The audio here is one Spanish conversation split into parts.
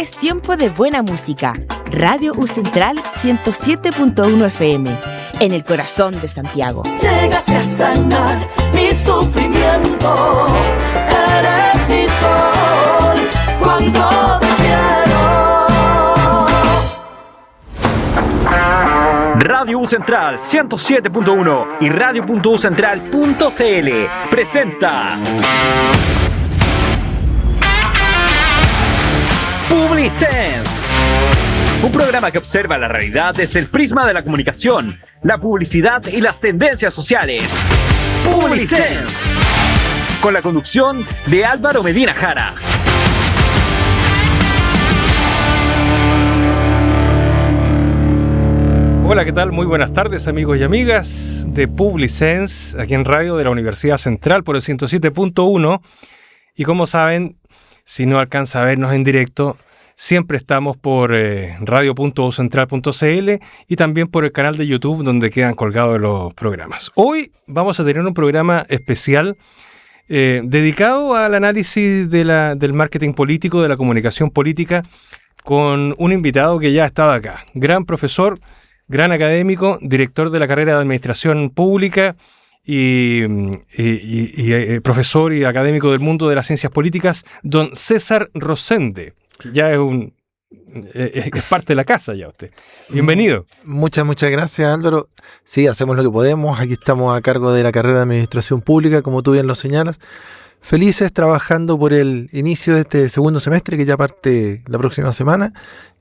Es tiempo de buena música. Radio U Central 107.1 FM, en el corazón de Santiago. Llegase a sanar mi sufrimiento. Eres mi sol cuando te quiero. Radio U Central 107.1 y radio.ucentral.cl presenta Publisense, un programa que observa la realidad desde el prisma de la comunicación, la publicidad y las tendencias sociales. Publisense, con la conducción de Álvaro Medina Jara. Hola, ¿qué tal? Muy buenas tardes, amigos y amigas de Publisense, aquí en Radio de la Universidad Central por el 107.1. Y como saben, si no alcanza a vernos en directo, siempre estamos por radio.ucentral.cl y también por el canal de YouTube donde quedan colgados los programas. Hoy vamos a tener un programa especial dedicado al análisis del marketing político, de la comunicación política, con un invitado que ya estaba acá. Gran profesor, gran académico, director de la carrera de Administración Pública y profesor y académico del mundo de las ciencias políticas, don César Rosende, que ya es parte de la casa ya usted. Bienvenido. Muchas gracias, Álvaro. Sí, hacemos lo que podemos. Aquí estamos a cargo de la carrera de Administración Pública, como tú bien lo señalas. Felices trabajando por el inicio de este segundo semestre, que ya parte la próxima semana,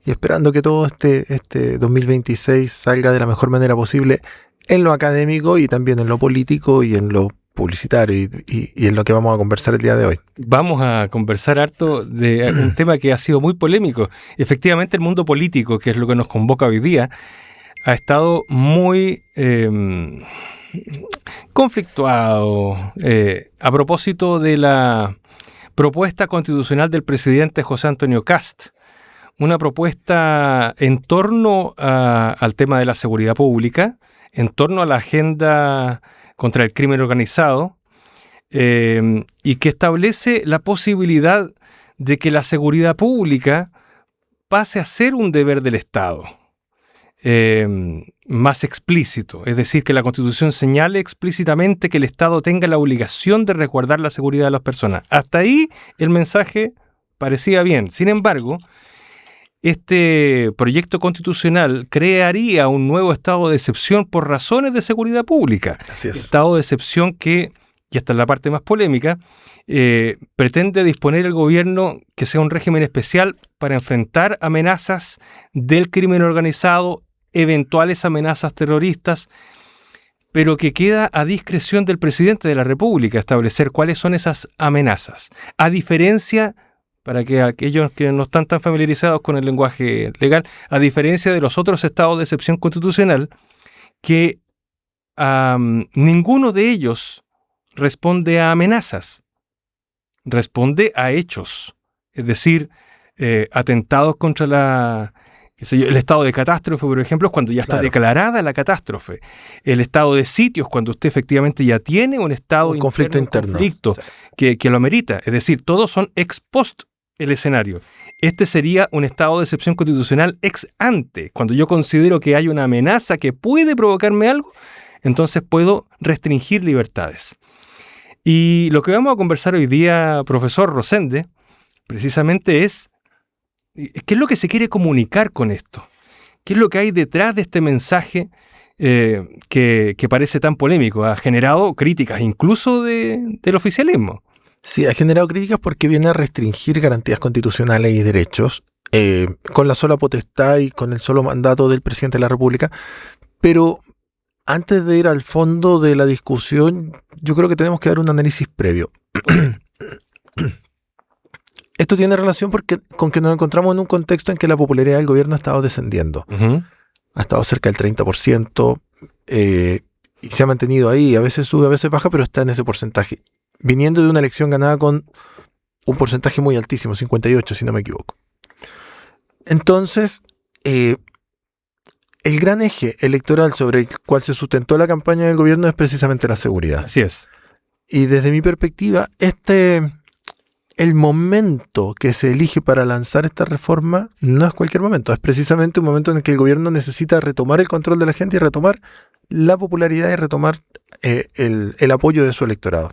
y esperando que todo este 2026 salga de la mejor manera posible en lo académico y también en lo político y en lo publicitario y en lo que vamos a conversar el día de hoy. Vamos a conversar harto de un tema que ha sido muy polémico. Efectivamente, el mundo político, que es lo que nos convoca hoy día, ha estado muy conflictuado a propósito de la propuesta constitucional del presidente José Antonio Kast, una propuesta en torno al tema de la seguridad pública, en torno a la agenda contra el crimen organizado, y que establece la posibilidad de que la seguridad pública pase a ser un deber del Estado. Más explícito, es decir, que la Constitución señale explícitamente que el Estado tenga la obligación de resguardar la seguridad de las personas. Hasta ahí el mensaje parecía bien. Sin embargo, este proyecto constitucional crearía un nuevo estado de excepción por razones de seguridad pública. Así es. Estado de excepción que, y esta es la parte más polémica, pretende disponer el gobierno que sea un régimen especial para enfrentar amenazas del crimen organizado, eventuales amenazas terroristas, pero que queda a discreción del presidente de la República establecer cuáles son esas amenazas. A diferencia, para que aquellos que no están tan familiarizados con el lenguaje legal, a diferencia de los otros estados de excepción constitucional, que ninguno de ellos responde a amenazas, responde a hechos, es decir, atentados contra el estado de catástrofe, por ejemplo, es cuando ya está declarada la catástrofe. El estado de sitios, cuando usted efectivamente ya tiene un estado un conflicto interno, conflicto que lo amerita. Es decir, todos son ex post el escenario. Este sería un estado de excepción constitucional ex ante. Cuando yo considero que hay una amenaza que puede provocarme algo, entonces puedo restringir libertades. Y lo que vamos a conversar hoy día, profesor Rosende, precisamente es ¿qué es lo que se quiere comunicar con esto? ¿Qué es lo que hay detrás de este mensaje que parece tan polémico? Ha generado críticas incluso del oficialismo. Sí, ha generado críticas porque viene a restringir garantías constitucionales y derechos con la sola potestad y con el solo mandato del presidente de la República. Pero antes de ir al fondo de la discusión, yo creo que tenemos que dar un análisis previo. Esto tiene relación con que nos encontramos en un contexto en que la popularidad del gobierno ha estado descendiendo. Uh-huh. Ha estado cerca del 30% y se ha mantenido ahí. A veces sube, a veces baja, pero está en ese porcentaje. Viniendo de una elección ganada con un porcentaje muy altísimo, 58 si no me equivoco. Entonces, el gran eje electoral sobre el cual se sustentó la campaña del gobierno es precisamente la seguridad. Así es. Y desde mi perspectiva, el momento que se elige para lanzar esta reforma no es cualquier momento, es precisamente un momento en el que el gobierno necesita retomar el control de la gente y retomar la popularidad y retomar el apoyo de su electorado.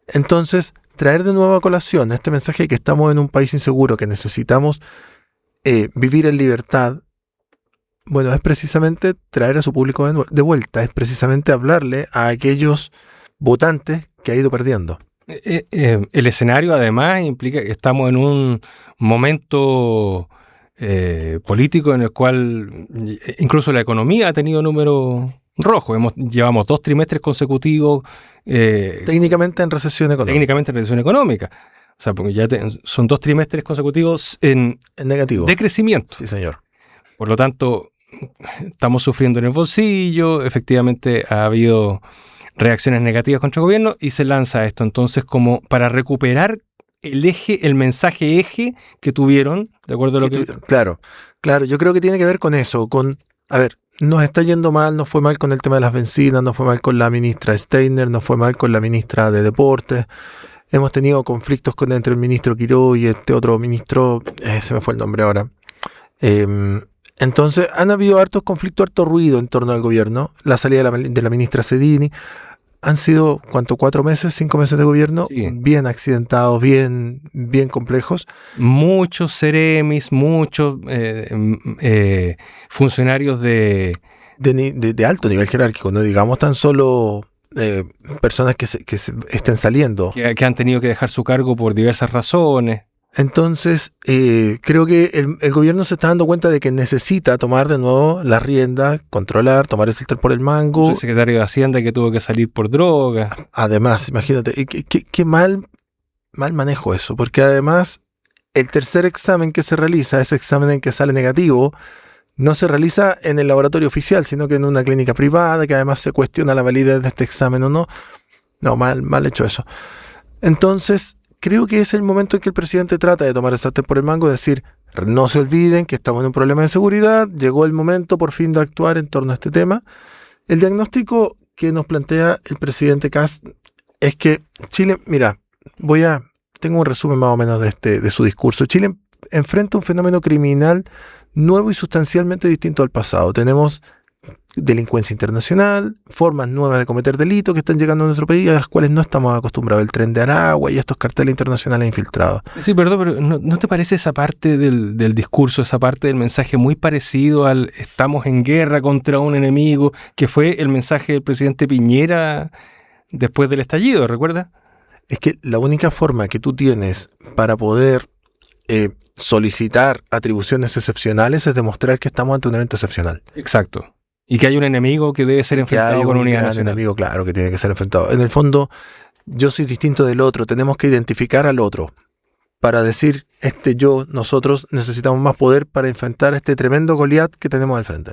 Entonces, traer de nuevo a colación este mensaje de que estamos en un país inseguro, que necesitamos vivir en libertad, bueno, es precisamente traer a su público de vuelta, es precisamente hablarle a aquellos votantes que ha ido perdiendo. El escenario además implica que estamos en un momento político en el cual incluso la economía ha tenido números rojos. Llevamos 2 trimestres consecutivos técnicamente en recesión económica. O sea, porque ya son 2 trimestres consecutivos en negativo, de crecimiento. Sí, señor. Por lo tanto, estamos sufriendo en el bolsillo. Efectivamente ha habido reacciones negativas contra el gobierno y se lanza esto entonces como para recuperar el mensaje eje que tuvieron, de acuerdo a lo que... Claro, yo creo que tiene que ver con eso, nos está yendo mal, nos fue mal con el tema de las bencinas, nos fue mal con la ministra Steiner, nos fue mal con la ministra de Deportes, hemos tenido conflictos entre el ministro Quiró y este otro ministro, se me fue el nombre ahora. Entonces han habido hartos conflictos, harto ruido en torno al gobierno, la salida de la ministra Sedini. Han sido, ¿cuánto? 5 meses de gobierno, sí. Bien accidentados, bien complejos. Muchos seremis, muchos funcionarios de alto nivel jerárquico, no digamos tan solo personas que estén saliendo. Que han tenido que dejar su cargo por diversas razones. Entonces, creo que el gobierno se está dando cuenta de que necesita tomar de nuevo las riendas, controlar, tomar el sartén por el mango. El secretario de Hacienda que tuvo que salir por droga. Además, imagínate, qué mal manejo eso, porque además el tercer examen que se realiza, ese examen en que sale negativo, no se realiza en el laboratorio oficial, sino que en una clínica privada, que además se cuestiona la validez de este examen o no. No, mal hecho eso. Entonces, creo que es el momento en que el presidente trata de tomar el sartén por el mango, de decir, no se olviden que estamos en un problema de seguridad, llegó el momento por fin de actuar en torno a este tema. El diagnóstico que nos plantea el presidente Kast es que Chile, mira, tengo un resumen más o menos de su discurso. Chile enfrenta un fenómeno criminal nuevo y sustancialmente distinto al pasado. Tenemos delincuencia internacional, formas nuevas de cometer delitos que están llegando a nuestro país, a las cuales no estamos acostumbrados, el Tren de Aragua y estos carteles internacionales infiltrados. Sí, perdón, pero ¿no te parece esa parte del discurso, esa parte del mensaje muy parecido al estamos en guerra contra un enemigo, que fue el mensaje del presidente Piñera después del estallido, ¿recuerdas? Es que la única forma que tú tienes para poder solicitar atribuciones excepcionales es demostrar que estamos ante un evento excepcional. Exacto. Y que hay un enemigo que debe ser enfrentado con unidad nacional. Un enemigo, claro, que tiene que ser enfrentado. En el fondo, yo soy distinto del otro. Tenemos que identificar al otro para decir, nosotros necesitamos más poder para enfrentar a este tremendo Goliat que tenemos al frente.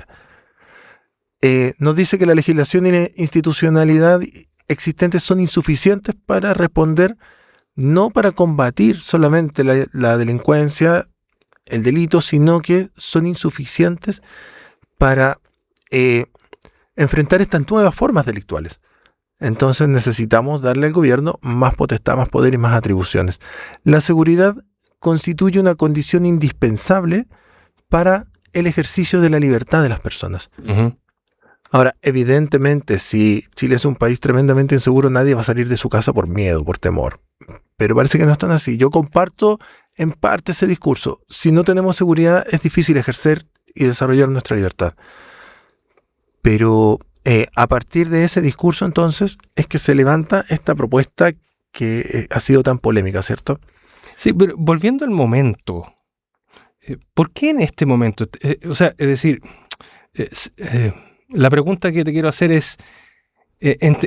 Nos dice que la legislación y institucionalidad existentes son insuficientes para responder, no para combatir solamente la delincuencia, el delito, sino que son insuficientes para enfrentar estas nuevas formas delictuales. Entonces necesitamos darle al gobierno más potestad, más poder y más atribuciones. La seguridad constituye una condición indispensable para el ejercicio de la libertad de las personas. Uh-huh. Ahora, evidentemente, si Chile es un país tremendamente inseguro, nadie va a salir de su casa por miedo, por temor. Pero parece que no están así. Yo comparto en parte ese discurso. Si no tenemos seguridad, es difícil ejercer y desarrollar nuestra libertad. Pero a partir de ese discurso, entonces, es que se levanta esta propuesta que ha sido tan polémica, ¿cierto? Sí, pero volviendo al momento, ¿por qué en este momento? Es decir, la pregunta que te quiero hacer es,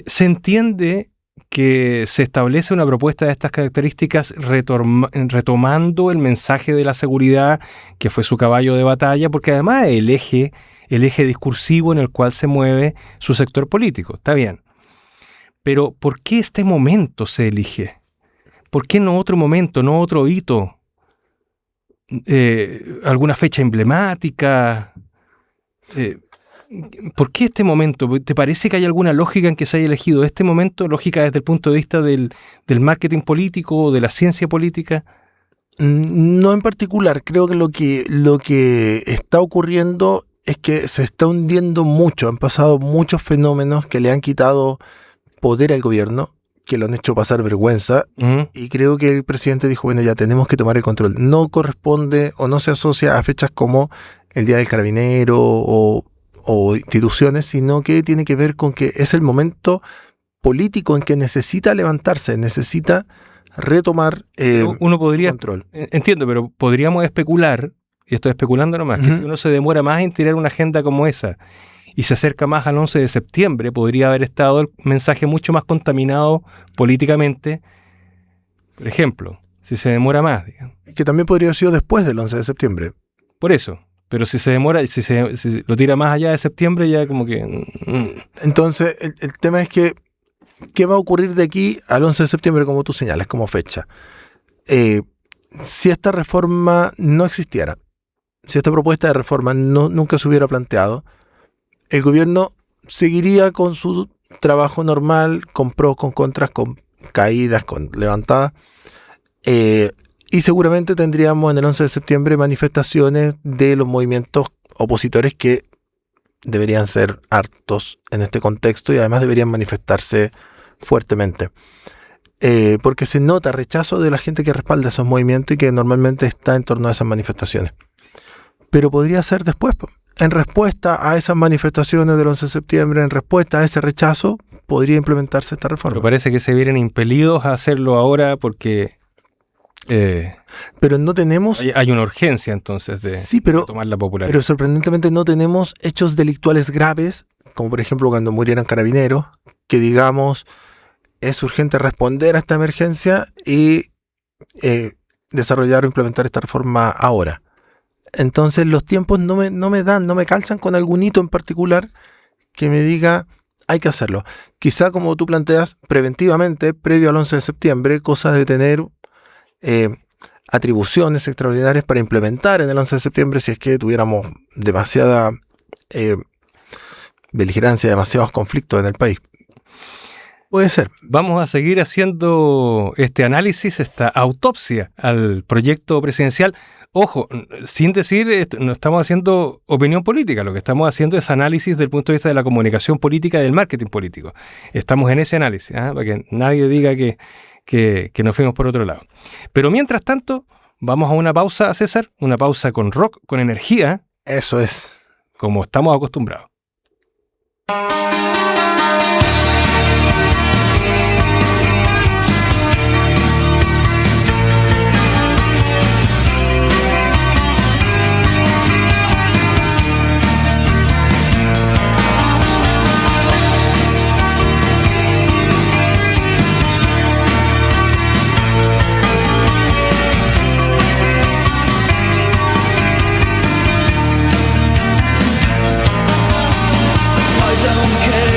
¿se entiende que se establece una propuesta de estas características retomando el mensaje de la seguridad que fue su caballo de batalla? Porque además el eje discursivo en el cual se mueve su sector político. Está bien. Pero ¿por qué este momento se elige? ¿Por qué no otro momento, no otro hito? ¿Alguna fecha emblemática? ¿Por qué este momento? ¿Te parece que hay alguna lógica en que se haya elegido este momento? ¿Lógica desde el punto de vista del marketing político o de la ciencia política? No en particular. Creo que lo que está ocurriendo es que se está hundiendo mucho. Han pasado muchos fenómenos que le han quitado poder al gobierno, que lo han hecho pasar vergüenza. Y creo que el presidente dijo, bueno, ya tenemos que tomar el control. No corresponde o no se asocia a fechas como el Día del Carabinero o instituciones, sino que tiene que ver con que es el momento político en que necesita levantarse, necesita retomar uno podría, control. Entiendo, pero podríamos especular, y estoy especulando nomás, que si uno se demora más en tirar una agenda como esa y se acerca más al 11 de septiembre, podría haber estado el mensaje mucho más contaminado políticamente. Por ejemplo, si se demora más, digamos. Que también podría haber sido después del 11 de septiembre. Por eso. Pero si se demora, si lo tira más allá de septiembre, ya como que... Entonces, el tema es que, ¿qué va a ocurrir de aquí al 11 de septiembre, como tú señalas, como fecha? Si esta reforma no existiera, si esta propuesta de reforma nunca se hubiera planteado, el gobierno seguiría con su trabajo normal, con pros, con contras, con caídas, con levantadas, y seguramente tendríamos en el 11 de septiembre manifestaciones de los movimientos opositores que deberían ser hartos en este contexto y además deberían manifestarse fuertemente. Porque se nota rechazo de la gente que respalda esos movimientos y que normalmente está en torno a esas manifestaciones. Pero podría ser después, en respuesta a esas manifestaciones del 11 de septiembre, en respuesta a ese rechazo, podría implementarse esta reforma. Pero parece que se vienen impelidos a hacerlo ahora porque... pero no tenemos... Hay una urgencia entonces de tomar la popularidad. Pero sorprendentemente no tenemos hechos delictuales graves, como por ejemplo cuando murieran carabineros, que digamos es urgente responder a esta emergencia y desarrollar o implementar esta reforma ahora. Entonces los tiempos no me calzan con algún hito en particular que me diga hay que hacerlo. Quizá como tú planteas, preventivamente, previo al 11 de septiembre, cosa de tener atribuciones extraordinarias para implementar en el 11 de septiembre si es que tuviéramos demasiada beligerancia, demasiados conflictos en el país. Puede ser. Vamos a seguir haciendo este análisis, esta autopsia al proyecto presidencial. Ojo, sin decir, no estamos haciendo opinión política, lo que estamos haciendo es análisis desde el punto de vista de la comunicación política y del marketing político. Estamos en ese análisis, para que nadie diga que nos fuimos por otro lado. Pero mientras tanto, vamos a una pausa, César, una pausa con rock, con energía. Eso es. Como estamos acostumbrados. I don't care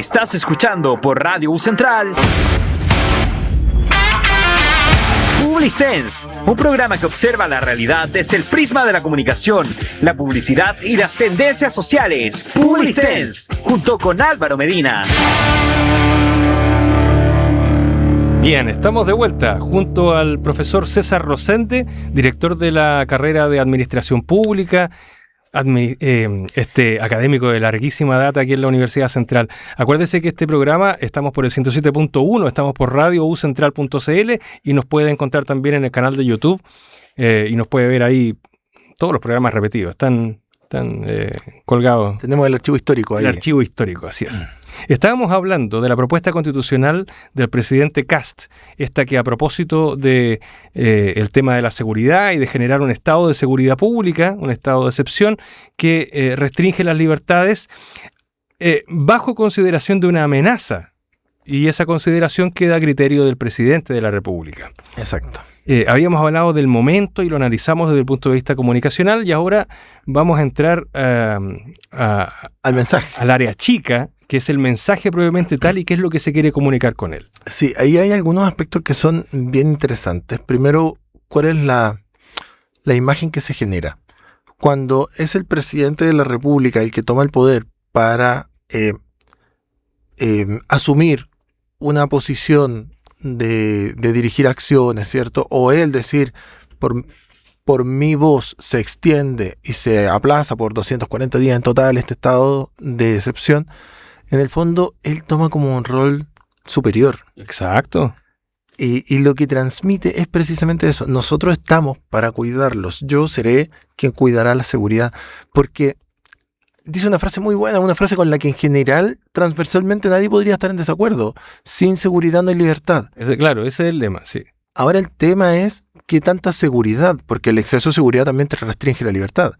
Estás escuchando por Radio U Central Publisense, un programa que observa la realidad desde el prisma de la comunicación, la publicidad y las tendencias sociales. Publisense, junto con Álvaro Medina. Bien, estamos de vuelta junto al profesor César Rosende, director de la carrera de Administración Pública, académico de larguísima data aquí en la Universidad Central. Acuérdese que este programa estamos por el 107.1, estamos por radioucentral.cl y nos puede encontrar también en el canal de YouTube y nos puede ver ahí todos los programas repetidos, están colgados. Tenemos el archivo histórico ahí. El archivo histórico, así es. Estábamos hablando de la propuesta constitucional del presidente Kast, esta que a propósito de el tema de la seguridad y de generar un estado de seguridad pública, un estado de excepción que restringe las libertades bajo consideración de una amenaza, y esa consideración queda a criterio del presidente de la República. Exacto. Habíamos hablado del momento y lo analizamos desde el punto de vista comunicacional, y ahora vamos a entrar al mensaje, al área chica, que es el mensaje propiamente tal y qué es lo que se quiere comunicar con él. Sí, ahí hay algunos aspectos que son bien interesantes. Primero, ¿cuál es la imagen que se genera? Cuando es el presidente de la República el que toma el poder para asumir una posición de dirigir acciones, ¿cierto? O él decir, por mi voz se extiende y se aplaza por 240 días en total este estado de excepción. En el fondo, él toma como un rol superior. Exacto. Y lo que transmite es precisamente eso. Nosotros estamos para cuidarlos. Yo seré quien cuidará la seguridad. Porque dice una frase muy buena, una frase con la que en general, transversalmente, nadie podría estar en desacuerdo. Sin seguridad no hay libertad. Claro, ese es el lema, sí. Ahora el tema es qué tanta seguridad, porque el exceso de seguridad también te restringe la libertad.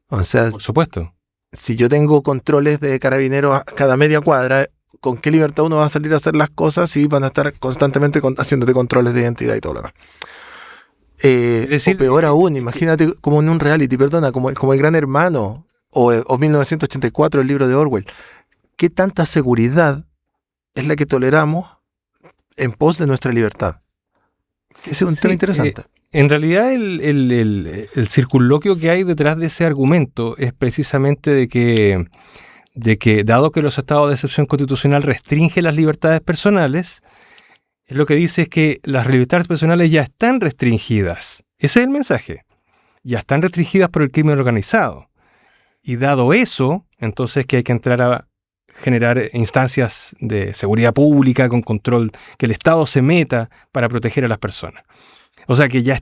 O sea, por supuesto. Si yo tengo controles de carabineros a cada media cuadra, ¿con qué libertad uno va a salir a hacer las cosas si van a estar constantemente haciéndote controles de identidad y todo lo demás? Es decir, o peor aún, imagínate como en un reality, como el Gran Hermano o 1984, el libro de Orwell. ¿Qué tanta seguridad es la que toleramos en pos de nuestra libertad? Ese es un tema interesante. En realidad el circunloquio que hay detrás de ese argumento es precisamente de que dado que los estados de excepción constitucional restringen las libertades personales, lo que dice es que las libertades personales ya están restringidas. Ese es el mensaje. Ya están restringidas por el crimen organizado. Y dado eso, entonces que hay que entrar a generar instancias de seguridad pública con control, que el Estado se meta para proteger a las personas. O sea, que ya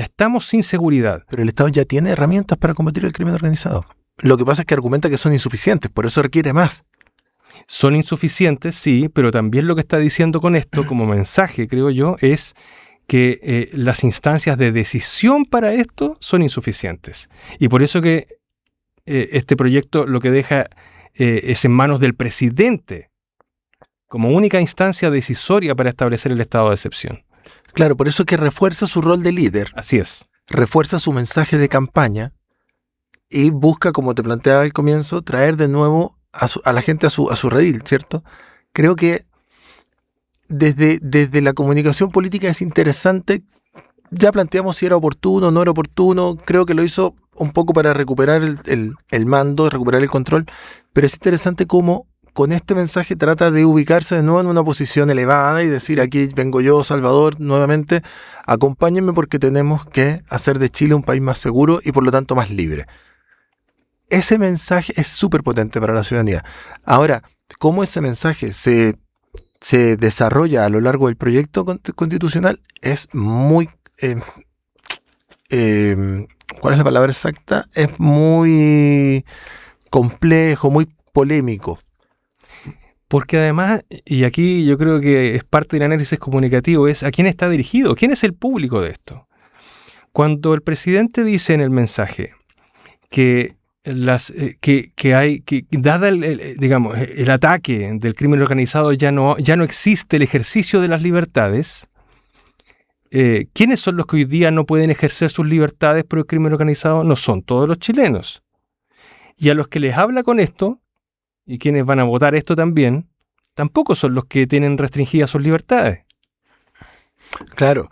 estamos sin seguridad. Pero el Estado ya tiene herramientas para combatir el crimen organizado. Lo que pasa es que argumenta que son insuficientes, por eso requiere más. Son insuficientes, sí, pero también lo que está diciendo con esto, como mensaje, creo yo, es que las instancias de decisión para esto son insuficientes. Y por eso que este proyecto lo que deja es en manos del presidente como única instancia decisoria para establecer el estado de excepción. Claro, por eso que refuerza su rol de líder. Así es. Refuerza su mensaje de campaña y busca, como te planteaba al comienzo, traer de nuevo a la gente a su redil, ¿cierto? Creo que desde la comunicación política es interesante. Ya planteamos si era oportuno o no era oportuno. Creo que lo hizo un poco para recuperar el mando, recuperar el control. Pero es interesante cómo con este mensaje trata de ubicarse de nuevo en una posición elevada y decir, aquí vengo yo, Salvador, nuevamente, acompáñenme porque tenemos que hacer de Chile un país más seguro y por lo tanto más libre. Ese mensaje es súper potente para la ciudadanía. Ahora, ¿cómo ese mensaje se desarrolla a lo largo del proyecto constitucional? Es muy... ¿cuál es la palabra exacta? Es muy complejo, muy polémico. Porque además, y aquí yo creo que es parte del análisis comunicativo, es a quién está dirigido, quién es el público de esto. Cuando el presidente dice en el mensaje que dada el ataque del crimen organizado ya no existe el ejercicio de las libertades, ¿quiénes son los que hoy día no pueden ejercer sus libertades por el crimen organizado? No son todos los chilenos. Y a los que les habla con esto, y quienes van a votar esto también, tampoco son los que tienen restringidas sus libertades. Claro.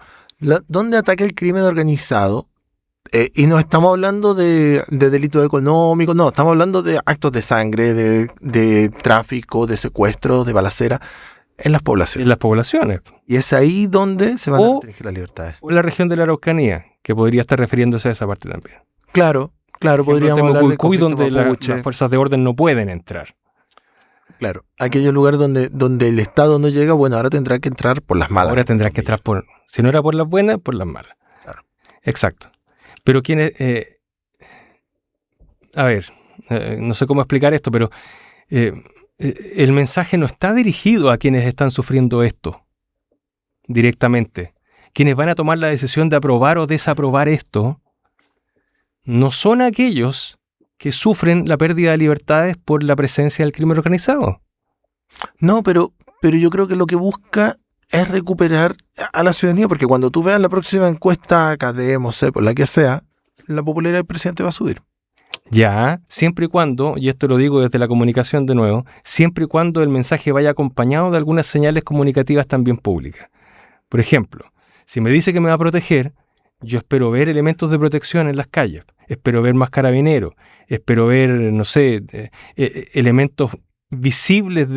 ¿Dónde ataca el crimen organizado? Y no estamos hablando de delitos económicos, no, estamos hablando de actos de sangre, de tráfico, de secuestro, de balacera en las poblaciones. En las poblaciones. Y es ahí donde se van a restringir las libertades. O en la región de la Araucanía, que podría estar refiriéndose a esa parte también. Claro, podríamos hablar de conflicto donde las fuerzas de orden no pueden entrar. Claro, aquellos lugares donde el Estado no llega, bueno, ahora tendrá que entrar por las malas. Ahora tendrán que entrar si no era por las buenas, por las malas. Claro. Exacto. Pero quienes, no sé cómo explicar esto, pero el mensaje no está dirigido a quienes están sufriendo esto directamente. Quienes van a tomar la decisión de aprobar o desaprobar esto no son aquellos que sufren la pérdida de libertades por la presencia del crimen organizado. No, pero yo creo que lo que busca es recuperar a la ciudadanía, porque cuando tú veas la próxima encuesta, CADEM, por la que sea, la popularidad del presidente va a subir. Ya, siempre y cuando, y esto lo digo desde la comunicación de nuevo, siempre y cuando el mensaje vaya acompañado de algunas señales comunicativas también públicas. Por ejemplo, si me dice que me va a proteger, yo espero ver elementos de protección en las calles, espero ver más carabineros, espero ver, no sé, elementos visibles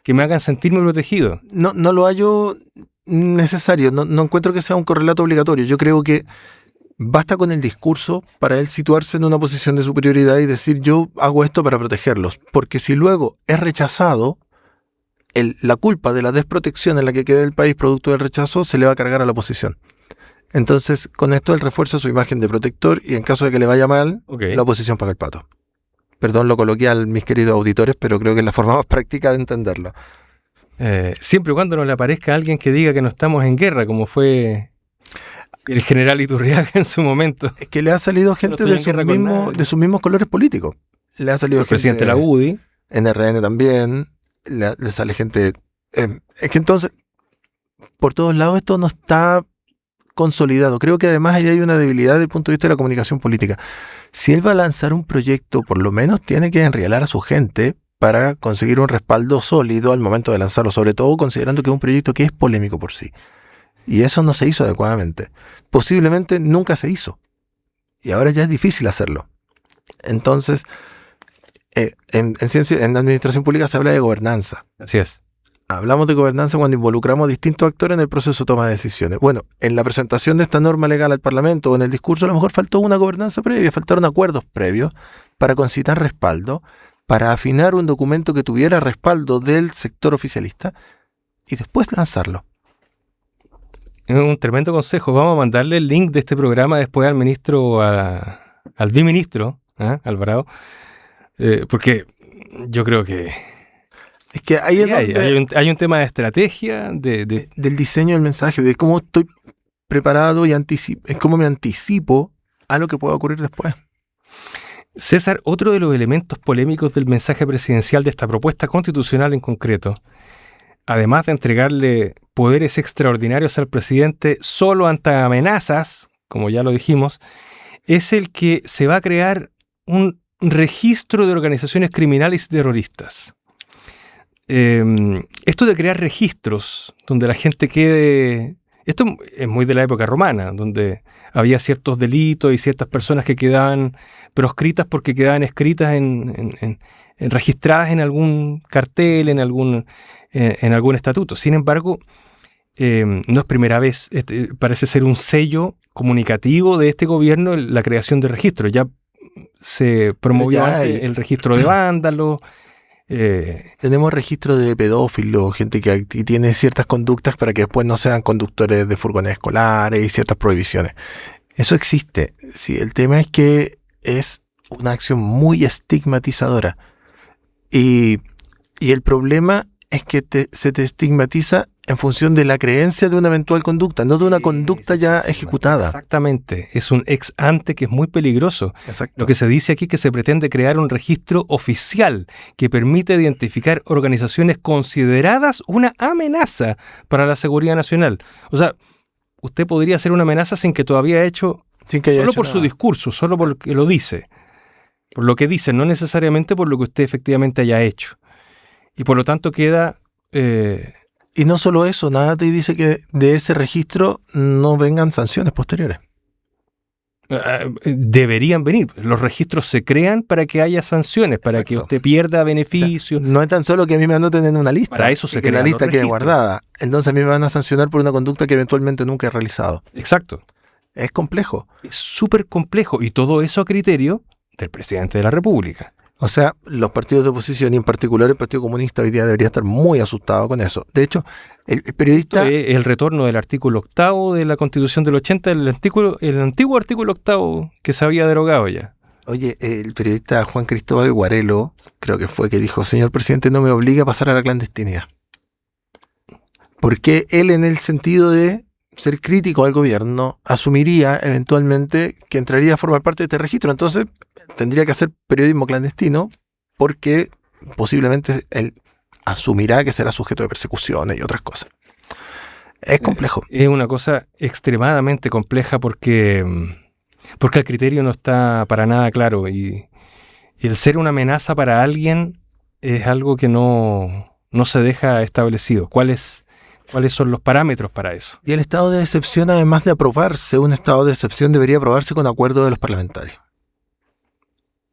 que me hagan sentirme protegido. No lo hallo necesario, no encuentro que sea un correlato obligatorio. Yo creo que basta con el discurso para él situarse en una posición de superioridad y decir yo hago esto para protegerlos, porque si luego es rechazado, la culpa de la desprotección en la que queda el país producto del rechazo se le va a cargar a la oposición. Entonces, con esto él refuerza su imagen de protector y en caso de que le vaya mal, la oposición paga el pato. Perdón lo coloquial, mis queridos auditores, pero creo que es la forma más práctica de entenderlo. Siempre y cuando no le aparezca alguien que diga que no estamos en guerra, como fue el general Iturriaga en su momento. Es que le ha salido gente de sus mismos colores políticos. Le ha salido el presidente de la UDI. NRN también. Le sale gente... es que entonces, por todos lados esto no está consolidado. Creo que además ahí hay una debilidad desde el punto de vista de la comunicación política. Si él va a lanzar un proyecto, por lo menos tiene que enrielar a su gente para conseguir un respaldo sólido al momento de lanzarlo, sobre todo considerando que es un proyecto que es polémico por sí. Y eso no se hizo adecuadamente. Posiblemente nunca se hizo. Y ahora ya es difícil hacerlo. Entonces, en administración pública se habla de gobernanza. Así es. Hablamos de gobernanza cuando involucramos a distintos actores en el proceso de toma de decisiones. Bueno, en la presentación de esta norma legal al Parlamento o en el discurso a lo mejor faltó una gobernanza previa, faltaron acuerdos previos para concitar respaldo, para afinar un documento que tuviera respaldo del sector oficialista y después lanzarlo. Es un tremendo consejo. Vamos a mandarle el link de este programa después al ministro, al biministro, Alvarado, porque yo creo que es que ahí hay un tema de estrategia, del diseño del mensaje, de cómo estoy preparado y cómo me anticipo a lo que pueda ocurrir después. César, otro de los elementos polémicos del mensaje presidencial de esta propuesta constitucional en concreto, además de entregarle poderes extraordinarios al presidente solo ante amenazas, como ya lo dijimos, es el que se va a crear un registro de organizaciones criminales y terroristas. Esto de crear registros donde la gente quede... Esto es muy de la época romana, donde había ciertos delitos y ciertas personas que quedaban proscritas porque quedaban escritas registradas en algún cartel, en algún estatuto. Sin embargo, no es primera vez. Parece ser un sello comunicativo de este gobierno la creación de registros. Ya se promovió antes el registro de vándalos. Tenemos registro de pedófilos, gente que tiene ciertas conductas para que después no sean conductores de furgones escolares y ciertas prohibiciones. Eso existe. Sí, el tema es que es una acción muy estigmatizadora. Y el problema es que se te estigmatiza en función de la creencia de una eventual conducta, no de una conducta ya ejecutada. Exactamente, es un ex ante que es muy peligroso. Exacto. Lo que se dice aquí es que se pretende crear un registro oficial que permite identificar organizaciones consideradas una amenaza para la seguridad nacional. O sea, usted podría hacer una amenaza sin que todavía haya hecho, solo por su discurso, solo por lo que lo dice. Por lo que dice, no necesariamente por lo que usted efectivamente haya hecho. Y por lo tanto queda Y no solo eso, nada te dice que de ese registro no vengan sanciones posteriores. Deberían venir. Los registros se crean para que haya sanciones, para que Exacto. usted pierda beneficios. O sea, no es tan solo que a mí me anoten en una lista. Para eso se y que la crean lista los quede registros. guardada. Entonces a mí me van a sancionar por una conducta que eventualmente nunca he realizado. Exacto. Es complejo. Es súper complejo y todo eso a criterio del presidente de la República. O sea, los partidos de oposición y en particular el Partido Comunista hoy día debería estar muy asustado con eso. De hecho, el periodista... El retorno del artículo 8 de la Constitución del 80, el antiguo artículo 8 que se había derogado ya. Oye, el periodista Juan Cristóbal Guarelo, creo que fue, que dijo: señor presidente, no me obliga a pasar a la clandestinidad. Porque él, en el sentido de ser crítico al gobierno, asumiría eventualmente que entraría a formar parte de este registro. Entonces tendría que hacer periodismo clandestino, porque posiblemente él asumirá que será sujeto de persecuciones y otras cosas. Es complejo. Es una cosa extremadamente compleja porque el criterio no está para nada claro y el ser una amenaza para alguien es algo que no se deja establecido. ¿Cuáles son los parámetros para eso? Y el estado de excepción, además de aprobarse, un estado de excepción debería aprobarse con acuerdo de los parlamentarios.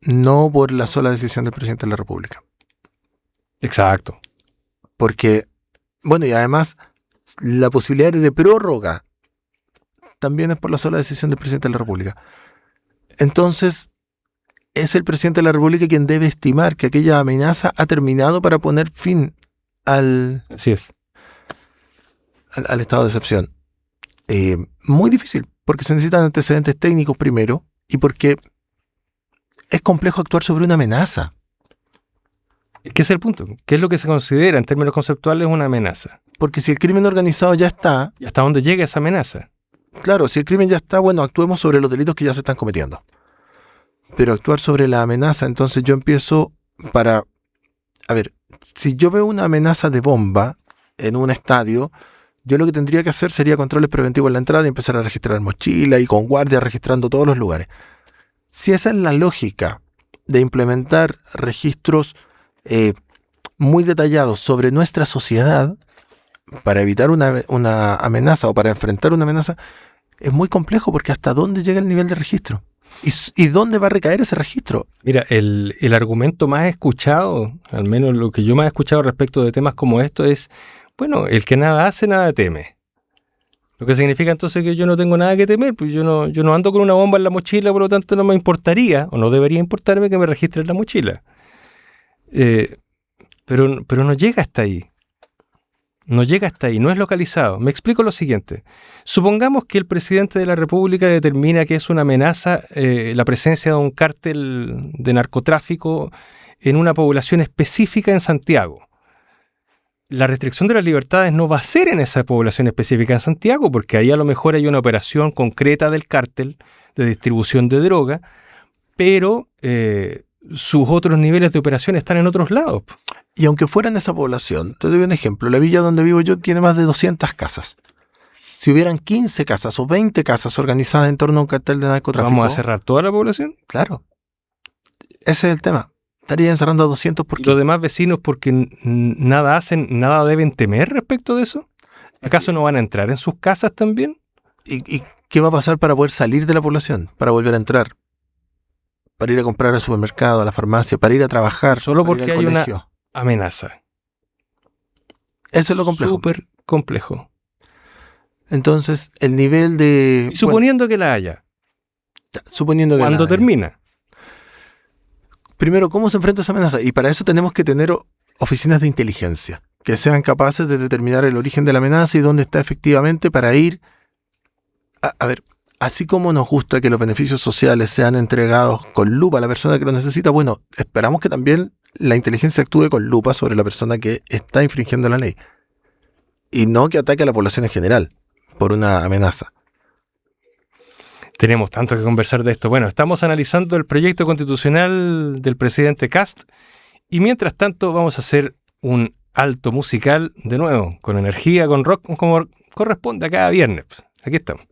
No por la sola decisión del presidente de la República. Exacto. Porque, bueno, y además la posibilidad de prórroga también es por la sola decisión del presidente de la República. Entonces, es el presidente de la República quien debe estimar que aquella amenaza ha terminado para poner fin al Así es. estado de excepción. Muy difícil, porque se necesitan antecedentes técnicos primero y porque es complejo actuar sobre una amenaza. ¿Qué es el punto? ¿Qué es lo que se considera en términos conceptuales una amenaza? Porque si el crimen organizado ya está, ¿Y hasta dónde llega esa amenaza? claro, si el crimen ya está, bueno, actuemos sobre los delitos que ya se están cometiendo. Pero actuar sobre la amenaza, entonces yo empiezo para... A ver, si yo veo una amenaza de bomba en un estadio, yo lo que tendría que hacer sería controles preventivos en la entrada y empezar a registrar mochila y con guardia registrando todos los lugares. Si esa es la lógica de implementar registros muy detallados sobre nuestra sociedad para evitar una amenaza o para enfrentar una amenaza, es muy complejo, porque ¿hasta dónde llega el nivel de registro? ¿Y dónde va a recaer ese registro? Mira, el argumento más escuchado, al menos lo que yo más he escuchado respecto de temas como esto es, bueno, el que nada hace, nada teme. Lo que significa entonces que yo no tengo nada que temer, pues yo no ando con una bomba en la mochila, por lo tanto no me importaría, o no debería importarme, que me registren la mochila. Pero no llega hasta ahí. No llega hasta ahí, no es localizado. Me explico lo siguiente. Supongamos que el presidente de la República determina que es una amenaza la presencia de un cártel de narcotráfico en una población específica en Santiago. La restricción de las libertades no va a ser en esa población específica en Santiago, porque ahí a lo mejor hay una operación concreta del cártel de distribución de droga, pero sus otros niveles de operación están en otros lados. Y aunque fuera en esa población, te doy un ejemplo. La villa donde vivo yo tiene más de 200 casas. Si hubieran 15 casas o 20 casas organizadas en torno a un cartel de narcotráfico... ¿Vamos a cerrar toda la población? Claro. Ese es el tema. Estaría encerrando a 200 por 15. ¿Los demás vecinos, porque nada hacen, nada deben temer respecto de eso? ¿Acaso no van a entrar en sus casas también? ¿Y qué va a pasar para poder salir de la población? Para volver a entrar. Para ir a comprar al supermercado, a la farmacia, para ir a trabajar. Solo para ir porque al hay colegio. una amenaza. Eso es lo complejo. Súper complejo. Entonces, el nivel de... Y suponiendo que la haya, suponiendo que ¿cuándo la haya. termina? Primero, ¿cómo se enfrenta esa amenaza? Y para eso tenemos que tener oficinas de inteligencia que sean capaces de determinar el origen de la amenaza y dónde está efectivamente, para ir... A ver, así como nos gusta que los beneficios sociales sean entregados con lupa a la persona que lo necesita, bueno, esperamos que también la inteligencia actúe con lupa sobre la persona que está infringiendo la ley. Y no que ataque a la población en general por una amenaza. Tenemos tanto que conversar de esto. Bueno, estamos analizando el proyecto constitucional del presidente Kast y mientras tanto vamos a hacer un alto musical de nuevo, con energía, con rock, como corresponde a cada viernes. Aquí estamos.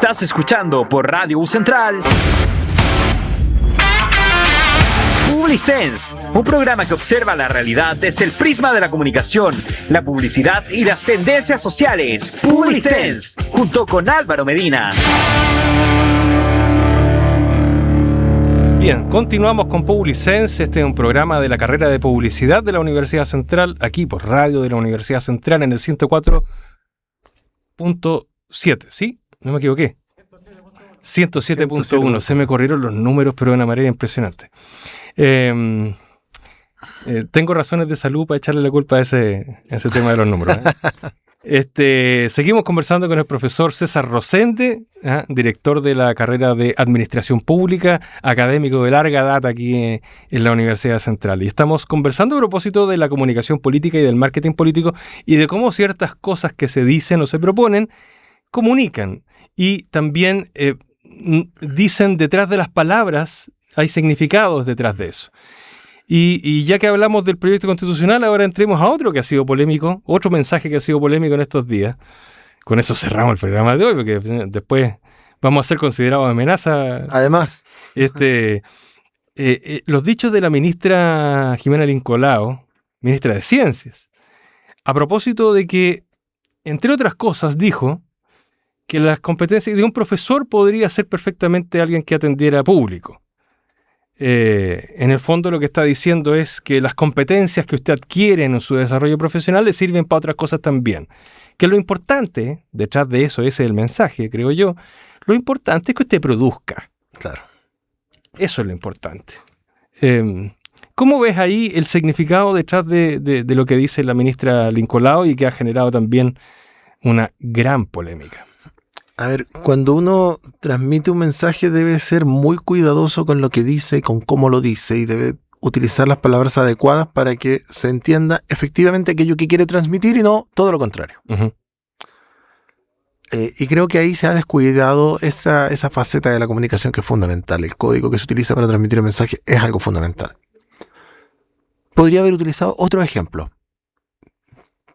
Estás escuchando por Radio U Central Publisense, un programa que observa la realidad desde el prisma de la comunicación, la publicidad y las tendencias sociales. Publisense, junto con Álvaro Medina. Bien, continuamos con Publisense. Este es un programa de la carrera de publicidad de la Universidad Central, aquí por radio de la Universidad Central en el 104.7, ¿sí? No me equivoqué. 107.1. Se me corrieron los números, pero de una manera impresionante. Tengo razones de salud para echarle la culpa a ese tema de los números. Seguimos conversando con el profesor César Rosende, director de la carrera de Administración Pública, académico de larga data aquí en la Universidad Central. Y estamos conversando a propósito de la comunicación política y del marketing político y de cómo ciertas cosas que se dicen o se proponen comunican. Y también dicen detrás de las palabras, hay significados detrás de eso. Y ya que hablamos del proyecto constitucional, ahora entremos a otro que ha sido polémico, otro mensaje que ha sido polémico en estos días. Con eso cerramos el programa de hoy, porque después vamos a ser considerados amenaza. Además, los dichos de la ministra Jimena Lincolao, ministra de Ciencias, a propósito de que, entre otras cosas, dijo que las competencias de un profesor podría ser perfectamente alguien que atendiera público. En el fondo lo que está diciendo es que las competencias que usted adquiere en su desarrollo profesional le sirven para otras cosas también. Que lo importante, detrás de eso, ese es el mensaje, creo yo, lo importante es que usted produzca. claro. Eso es lo importante. ¿Cómo ves ahí el significado detrás de lo que dice la ministra Lincolao y que ha generado también una gran polémica? A ver, cuando uno transmite un mensaje debe ser muy cuidadoso con lo que dice, con cómo lo dice, y debe utilizar las palabras adecuadas para que se entienda efectivamente aquello que quiere transmitir y no todo lo contrario. Uh-huh. Y creo que ahí se ha descuidado esa faceta de la comunicación que es fundamental. El código que se utiliza para transmitir el mensaje es algo fundamental. Podría haber utilizado otro ejemplo,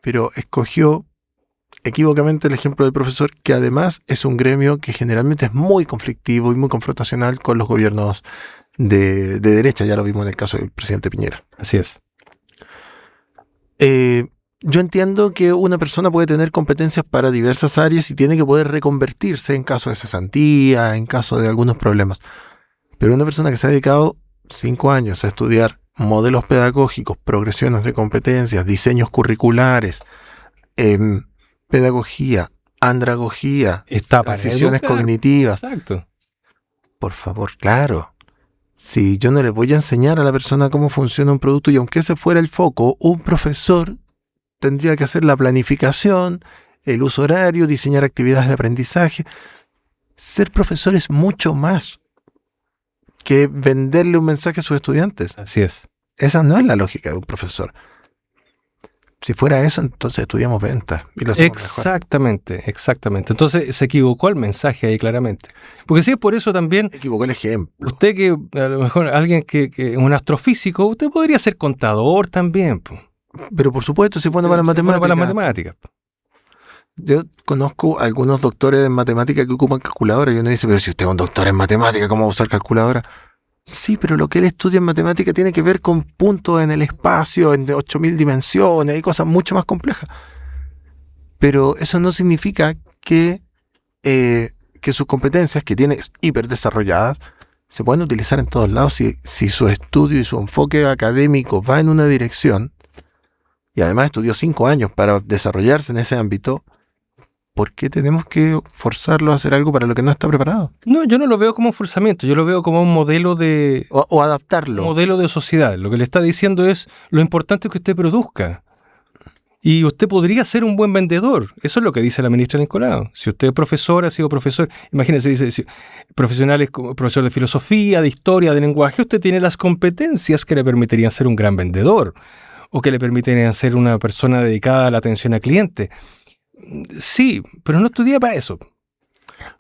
pero escogió equívocamente el ejemplo del profesor, que además es un gremio que generalmente es muy conflictivo y muy confrontacional con los gobiernos de derecha. Ya lo vimos en el caso del presidente Piñera. Así es. Yo entiendo que una persona puede tener competencias para diversas áreas y tiene que poder reconvertirse en caso de cesantía, en caso de algunos problemas. Pero una persona que se ha dedicado 5 años a estudiar modelos pedagógicos, progresiones de competencias, diseños curriculares, pedagogía, andragogía, transiciones cognitivas. Exacto. Por favor, claro. Si yo no le voy a enseñar a la persona cómo funciona un producto, y aunque ese fuera el foco, un profesor tendría que hacer la planificación, el uso horario, diseñar actividades de aprendizaje. Ser profesor es mucho más que venderle un mensaje a sus estudiantes. Así es. Esa no es la lógica de un profesor. Si fuera eso, entonces estudiamos ventas y lo hacemos exactamente. Entonces se equivocó el mensaje ahí claramente. Porque si es por eso también... Equivocó el ejemplo. Usted que a lo mejor alguien que un astrofísico, usted podría ser contador también. Pero por supuesto, si pone para las matemáticas. Yo conozco algunos doctores en matemática que ocupan calculadora y uno dice, pero si usted es un doctor en matemática, ¿cómo va a usar calculadora? Sí, pero lo que él estudia en matemática tiene que ver con puntos en el espacio, en 8000 dimensiones, y cosas mucho más complejas. Pero eso no significa que sus competencias, que tiene hiper desarrolladas, se pueden utilizar en todos lados si su estudio y su enfoque académico va en una dirección, y además estudió 5 años para desarrollarse en ese ámbito. ¿Por qué tenemos que forzarlo a hacer algo para lo que no está preparado? No, yo no lo veo como un forzamiento, yo lo veo como un modelo de... O adaptarlo. Un modelo de sociedad. Lo que le está diciendo es, lo importante es que usted produzca. Y usted podría ser un buen vendedor. Eso es lo que dice la ministra Lincolao. Si usted es profesor, ha sido profesor, imagínense, dice, profesionales como profesor de filosofía, de historia, de lenguaje, usted tiene las competencias que le permitirían ser un gran vendedor o que le permitirían ser una persona dedicada a la atención al cliente. Sí, pero no estudié para eso.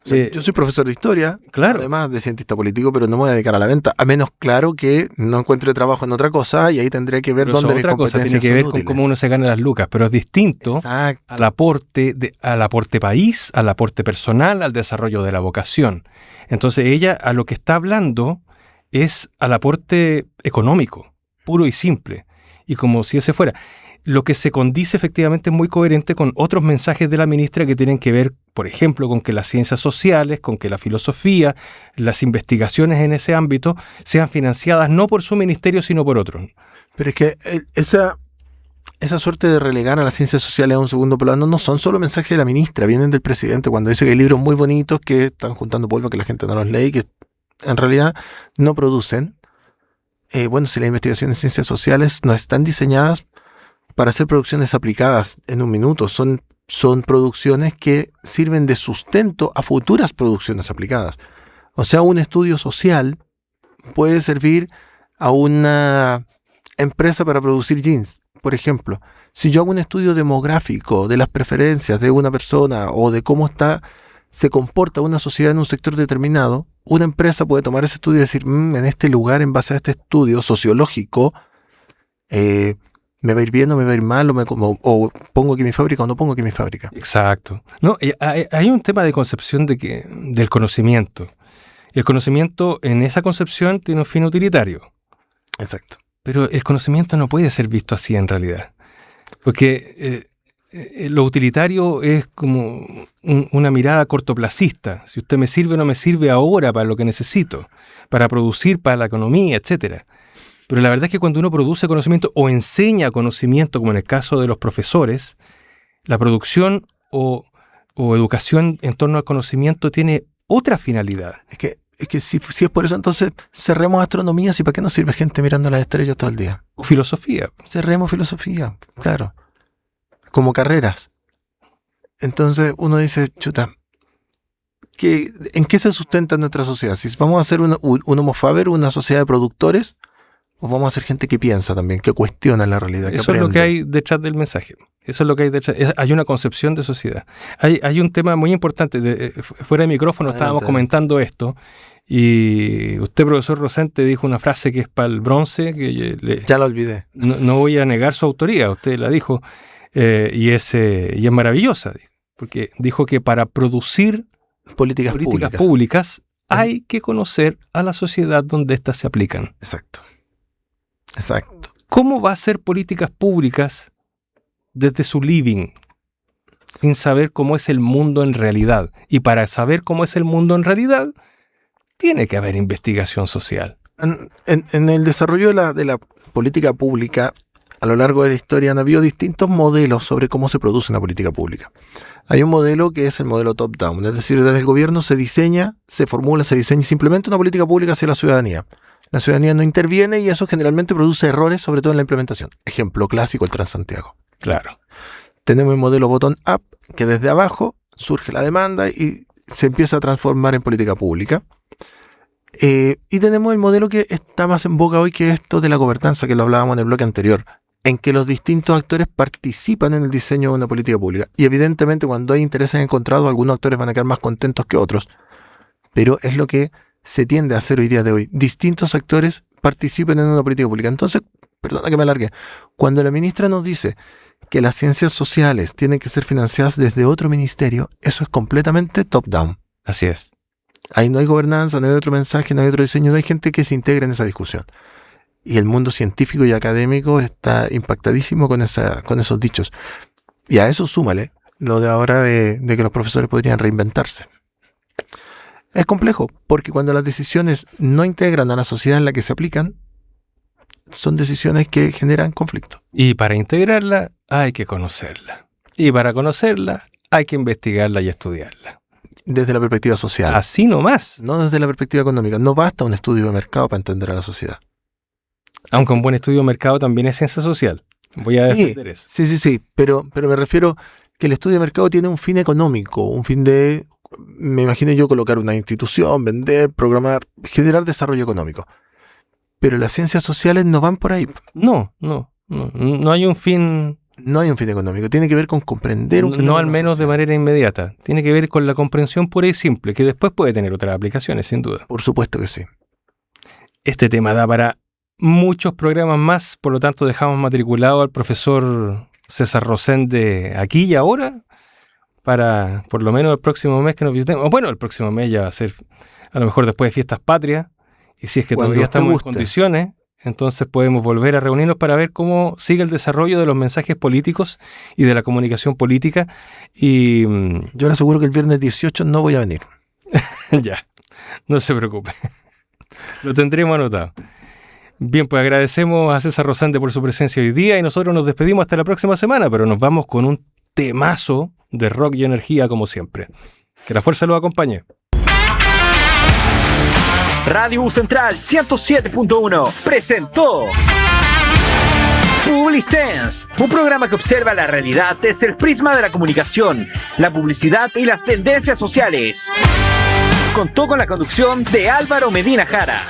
O sea, yo soy profesor de historia, claro. además de cientista político, pero no me voy a dedicar a la venta, a menos claro que no encuentre trabajo en otra cosa y ahí tendré que ver Pero dónde mis otra cosa competencias tiene que ver son con útiles. cómo uno se gana las lucas, pero es distinto Exacto. al aporte país, al aporte personal, al desarrollo de la vocación. Entonces ella a lo que está hablando es al aporte económico, puro y simple, y como si ese fuera. Lo que se condice efectivamente es muy coherente con otros mensajes de la ministra que tienen que ver, por ejemplo, con que las ciencias sociales, con que la filosofía, las investigaciones en ese ámbito sean financiadas no por su ministerio, sino por otros. Pero es que esa suerte de relegar a las ciencias sociales a un segundo plano no son solo mensajes de la ministra, vienen del presidente cuando dice que hay libros muy bonitos que están juntando polvo, que la gente no los lee y que en realidad no producen. Bueno, si las investigaciones en ciencias sociales no están diseñadas para hacer producciones aplicadas en un minuto, son producciones que sirven de sustento a futuras producciones aplicadas. O sea, un estudio social puede servir a una empresa para producir jeans. Por ejemplo, si yo hago un estudio demográfico de las preferencias de una persona o de cómo se comporta una sociedad en un sector determinado, una empresa puede tomar ese estudio y decir, en este lugar, en base a este estudio sociológico, me va a ir bien o me va a ir mal, o pongo aquí mi fábrica o no pongo aquí mi fábrica. Exacto. No, hay un tema de concepción del conocimiento. El conocimiento en esa concepción tiene un fin utilitario. Exacto. Pero el conocimiento no puede ser visto así en realidad. Porque lo utilitario es como una mirada cortoplacista. Si usted me sirve o no me sirve ahora para lo que necesito, para producir para la economía, etcétera. Pero la verdad es que cuando uno produce conocimiento o enseña conocimiento, como en el caso de los profesores, la producción o educación en torno al conocimiento tiene otra finalidad. Es que si es por eso, entonces cerremos astronomía, ¿y para qué nos sirve gente mirando las estrellas todo el día? O filosofía. Cerremos filosofía, claro. Como carreras. Entonces uno dice, chuta, ¿en qué se sustenta nuestra sociedad? Si vamos a ser un homo faber, una sociedad de productores, o vamos a ser gente que piensa también, que cuestiona la realidad, que Eso aprende. es lo que hay detrás del mensaje. Eso es lo que hay detrás. Hay una concepción de sociedad. Hay un tema muy importante. Fuera de micrófono estábamos comentando esto. Y usted, profesor Rosente, dijo una frase que es para el bronce. Ya la olvidé. No voy a negar su autoría. Usted la dijo. Y es maravillosa. Porque dijo que para producir políticas públicas hay que conocer a la sociedad donde éstas se aplican. Exacto. ¿Cómo va a hacer políticas públicas desde su living sin saber cómo es el mundo en realidad? Y para saber cómo es el mundo en realidad, tiene que haber investigación social. En el desarrollo de la política pública, a lo largo de la historia han habido distintos modelos sobre cómo se produce una política pública. Hay un modelo que es el modelo top-down, es decir, desde el gobierno se diseña simplemente una política pública hacia la ciudadanía. La ciudadanía no interviene y eso generalmente produce errores, sobre todo en la implementación. Ejemplo clásico, el Transantiago. Claro. Tenemos el modelo bottom-up, que desde abajo surge la demanda y se empieza a transformar en política pública. Y tenemos el modelo que está más en boga hoy, que es esto de la gobernanza, que lo hablábamos en el bloque anterior, en que los distintos actores participan en el diseño de una política pública. Y evidentemente cuando hay intereses encontrados, algunos actores van a quedar más contentos que otros. Pero es lo que se tiende a hacer hoy día de hoy. Distintos actores participen en una política pública. Entonces, perdona que me alargue, cuando la ministra nos dice que las ciencias sociales tienen que ser financiadas desde otro ministerio, eso es completamente top-down. Así es. Ahí no hay gobernanza, no hay otro mensaje, no hay otro diseño, no hay gente que se integre en esa discusión. Y el mundo científico y académico está impactadísimo con esos dichos. Y a eso súmale lo de ahora de que los profesores podrían reinventarse. Es complejo, porque cuando las decisiones no integran a la sociedad en la que se aplican, son decisiones que generan conflicto. Y para integrarla hay que conocerla. Y para conocerla hay que investigarla y estudiarla. Desde la perspectiva social. Así nomás. No desde la perspectiva económica. No basta un estudio de mercado para entender a la sociedad. Aunque un buen estudio de mercado también es ciencia social. Voy a defender eso. Sí. Pero me refiero que el estudio de mercado tiene un fin económico, un fin de, me imagino yo, colocar una institución, vender, programar, generar desarrollo económico. Pero las ciencias sociales no van por ahí. No hay un fin No hay un fin económico, tiene que ver con comprender un fenómeno No al menos social. de manera inmediata. Tiene que ver con la comprensión pura y simple, que después puede tener otras aplicaciones, sin duda. Por supuesto que sí. Este tema da para muchos programas más, por lo tanto dejamos matriculado al profesor César Rosende aquí y ahora, para por lo menos el próximo mes que nos visitemos. Bueno, el próximo mes ya va a ser a lo mejor después de Fiestas Patrias, y si es que Cuando todavía usted estamos en guste. condiciones, entonces podemos volver a reunirnos para ver cómo sigue el desarrollo de los mensajes políticos y de la comunicación política. Y Yo le aseguro que el viernes 18 no voy a venir. ya, no se preocupe. Lo tendremos anotado. Bien, pues agradecemos a César Rosende por su presencia hoy día y nosotros nos despedimos hasta la próxima semana, pero nos vamos con un temazo de rock y energía como siempre. Que la fuerza los acompañe. Radio U Central 107.1 presentó Publisense, un programa que observa la realidad desde el prisma de la comunicación, la publicidad y las tendencias sociales. Contó con la conducción de Álvaro Medina Jara.